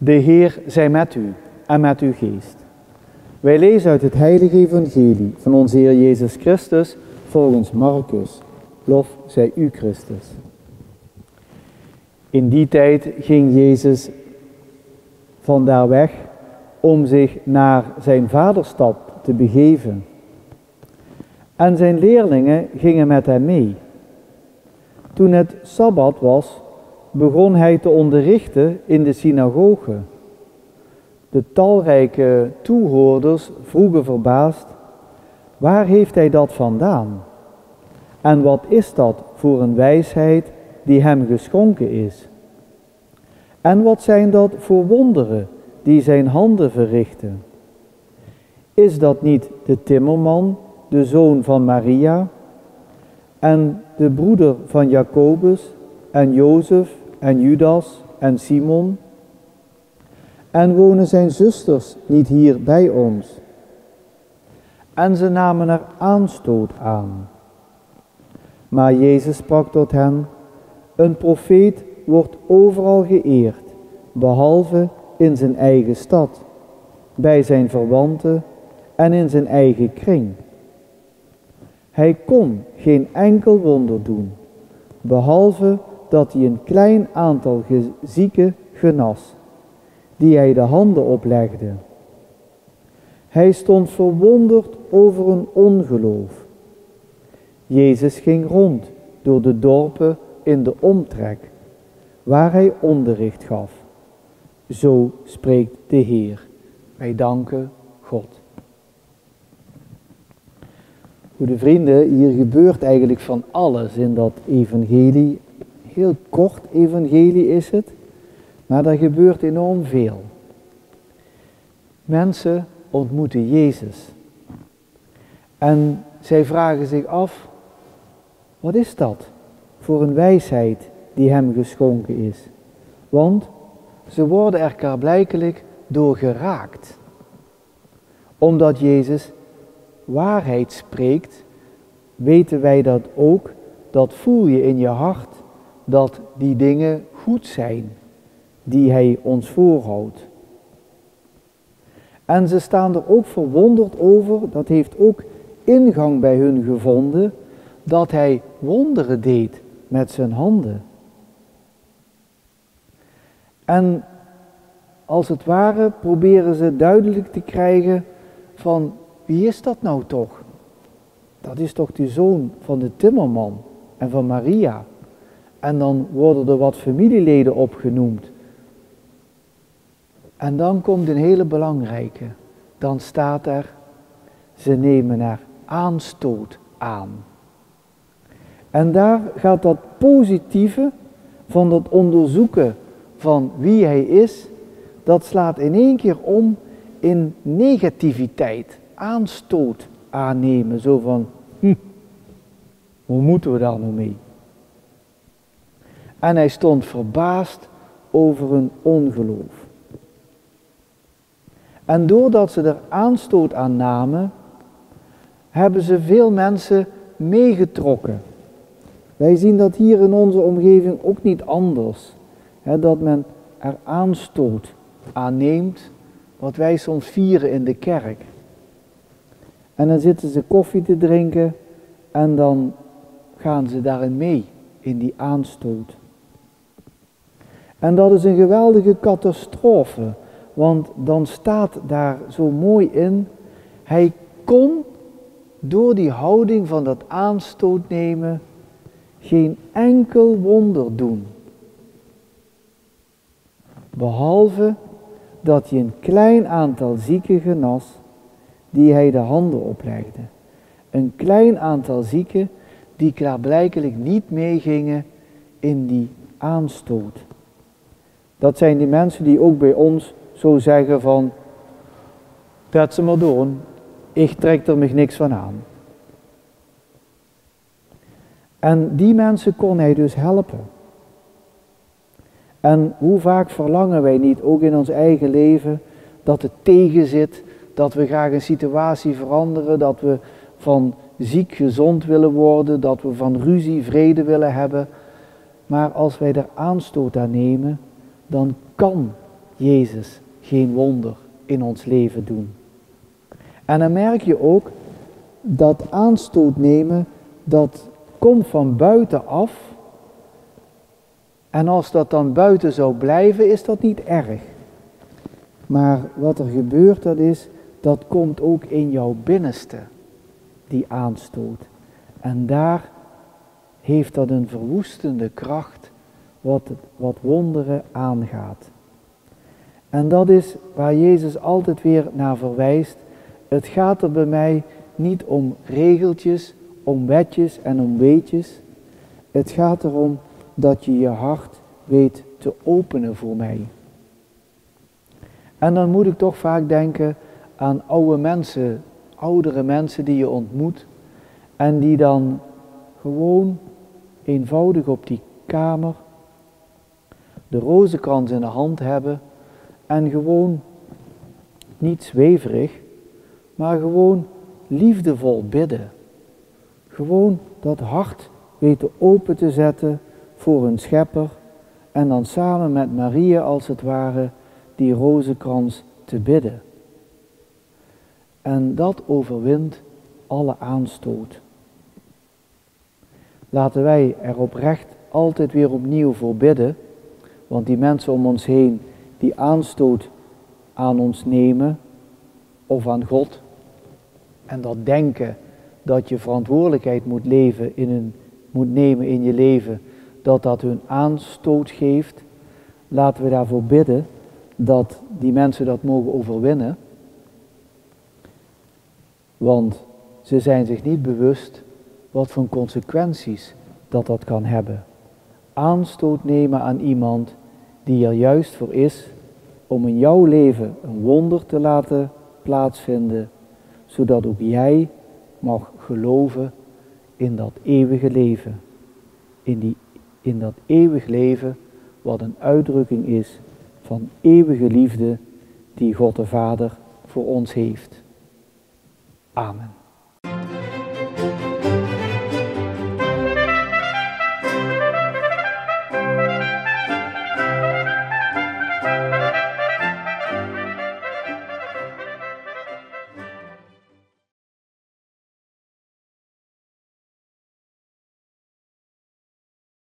De Heer zij met u en met uw geest. Wij lezen uit het heilige evangelie van onze Heer Jezus Christus volgens Marcus. Lof zij u Christus. In die tijd ging Jezus vandaar weg om zich naar zijn vaderstad te begeven. En zijn leerlingen gingen met hem mee. Toen het Sabbat was, begon hij te onderrichten in de synagoge. De talrijke toehoorders vroegen verbaasd: waar heeft hij dat vandaan? En wat is dat voor een wijsheid die hem geschonken is? En wat zijn dat voor wonderen die zijn handen verrichten? Is dat niet de timmerman, de zoon van Maria, en de broeder van Jacobus en Jozef en Judas en Simon? En wonen zijn zusters niet hier bij ons? En ze namen er aanstoot aan. Maar Jezus sprak tot hen: een profeet wordt overal geëerd, behalve in zijn eigen stad, bij zijn verwanten en in zijn eigen kring. Hij kon geen enkel wonder doen, behalve dat hij een klein aantal zieken genas, die hij de handen oplegde. Hij stond verwonderd over hun ongeloof. Jezus ging rond door de dorpen in de omtrek, waar hij onderricht gaf. Zo spreekt de Heer. Wij danken God. Goede vrienden, hier gebeurt eigenlijk van alles in dat evangelie. Heel kort evangelie is het, maar er gebeurt enorm veel. Mensen ontmoeten Jezus. En zij vragen zich af: wat is dat voor een wijsheid die hem geschonken is? Want ze worden er klaarblijkelijk door geraakt. Omdat Jezus waarheid spreekt, weten wij dat ook. Dat voel je in je hart, dat die dingen goed zijn die hij ons voorhoudt. En ze staan er ook verwonderd over, dat heeft ook ingang bij hun gevonden, dat hij wonderen deed met zijn handen. En als het ware proberen ze duidelijk te krijgen van: wie is dat nou toch? Dat is toch de zoon van de timmerman en van Maria. En dan worden er wat familieleden opgenoemd. En dan komt een hele belangrijke. Dan staat er: ze nemen er aanstoot aan. En daar gaat dat positieve van dat onderzoeken van wie hij is, dat slaat in één keer om in negativiteit. Aanstoot aannemen, zo van: hoe moeten we daar nou mee? En hij stond verbaasd over hun ongeloof. En doordat ze er aanstoot aan namen, hebben ze veel mensen meegetrokken. Wij zien dat hier in onze omgeving ook niet anders. Dat men er aanstoot aan neemt, wat wij soms vieren in de kerk. En dan zitten ze koffie te drinken en dan gaan ze daarin mee, in die aanstoot. En dat is een geweldige catastrofe, want dan staat daar zo mooi in: hij kon door die houding van dat aanstoot nemen geen enkel wonder doen. Behalve dat hij een klein aantal zieken genas, die hij de handen oplegde. Een klein aantal zieken die klaarblijkelijk niet meegingen in die aanstoot. Dat zijn die mensen die ook bij ons zo zeggen van: zet ze maar door, ik trek er me niks van aan. En die mensen kon hij dus helpen. En hoe vaak verlangen wij niet, ook in ons eigen leven, dat het tegenzit, dat we graag een situatie veranderen, dat we van ziek gezond willen worden, dat we van ruzie vrede willen hebben. Maar als wij er aanstoot aan nemen, dan kan Jezus geen wonder in ons leven doen. En dan merk je ook dat aanstoot nemen, dat komt van buitenaf. En als dat dan buiten zou blijven, is dat niet erg. Maar wat er gebeurt, dat komt ook in jouw binnenste, die aanstoot. En daar heeft dat een verwoestende kracht, wat wonderen aangaat. En dat is waar Jezus altijd weer naar verwijst. Het gaat er bij mij niet om regeltjes, om wetjes en om weetjes. Het gaat erom dat je je hart weet te openen voor mij. En dan moet ik toch vaak denken aan oudere mensen die je ontmoet. En die dan gewoon eenvoudig op die kamer de rozenkrans in de hand hebben. En gewoon niet zweverig, maar gewoon liefdevol bidden. Gewoon dat hart weten open te zetten voor hun schepper. En dan samen met Maria als het ware die rozenkrans te bidden. En dat overwint alle aanstoot. Laten wij er oprecht altijd weer opnieuw voor bidden. Want die mensen om ons heen die aanstoot aan ons nemen of aan God. En dat denken dat je verantwoordelijkheid moet nemen in je leven. Dat hun aanstoot geeft. Laten we daarvoor bidden dat die mensen dat mogen overwinnen. Want ze zijn zich niet bewust wat voor consequenties dat kan hebben. Aanstoot nemen aan iemand die er juist voor is om in jouw leven een wonder te laten plaatsvinden, zodat ook jij mag geloven in dat eeuwige leven. In dat eeuwig leven wat een uitdrukking is van eeuwige liefde die God de Vader voor ons heeft. Amen.